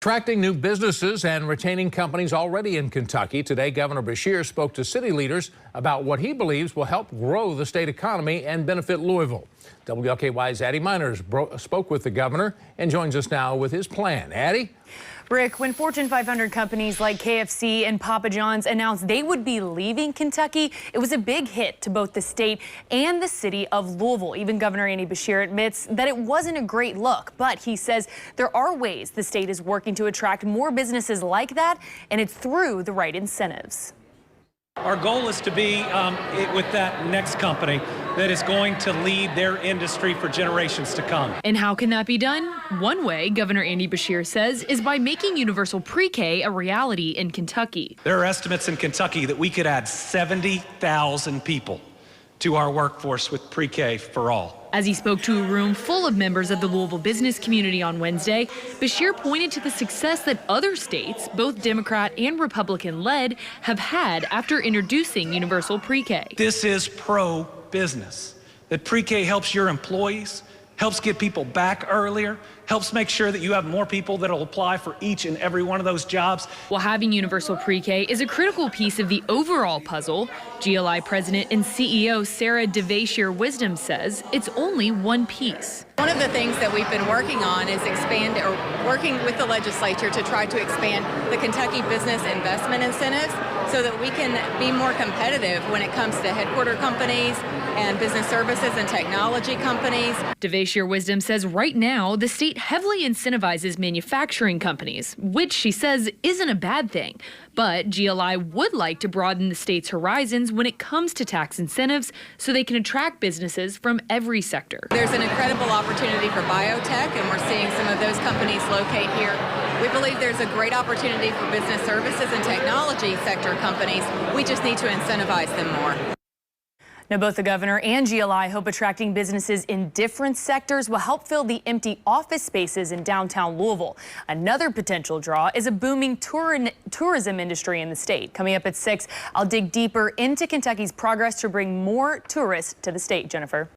Attracting new businesses and retaining companies already in Kentucky. Today, Governor Beshear spoke to city leaders about what he believes will help grow the state economy and benefit Louisville. WLKY's Addie Miners spoke with the governor and joins us now with his plan. Addie? Rick, when Fortune 500 companies like KFC and Papa John's announced they would be leaving Kentucky, it was a big hit to both the state and the city of Louisville. Even Governor Andy Beshear admits that it wasn't a great look, but he says there are ways the state is working to attract more businesses like that, and it's through the right incentives. Our goal is to be with that next company that is going to lead their industry for generations to come. And how can that be done? One way, Governor Andy Beshear says, is by making universal pre-K a reality in Kentucky. There are estimates in Kentucky that we could add 70,000 people to our workforce with pre-K for all. As he spoke to a room full of members of the Louisville business community on Wednesday, Beshear pointed to the success that other states, both Democrat and Republican-led, have had after introducing universal pre-K. This is pro-business. That pre-K helps your employees, helps get people back earlier, helps make sure that you have more people that will apply for each and every one of those jobs. While having universal pre-K is a critical piece of the overall puzzle, GLI President and CEO Sarah Devashier Wisdom says it's only one piece. One of the things that we've been working on is working with the legislature to try to expand the Kentucky business investment incentives so that we can be more competitive when it comes to headquarter companies and business services and technology companies. Devashier Wisdom says right now the state heavily incentivizes manufacturing companies, which she says isn't a bad thing. But GLI would like to broaden the state's horizons when it comes to tax incentives so they can attract businesses from every sector. There's an incredible opportunity for biotech, and we're seeing some of those companies locate here. We believe there's a great opportunity for business services and technology sector companies. We just need to incentivize them more. Now, both the governor and GLI hope attracting businesses in different sectors will help fill the empty office spaces in downtown Louisville. Another potential draw is a booming tourism industry in the state. Coming up at 6, I'll dig deeper into Kentucky's progress to bring more tourists to the state. Jennifer.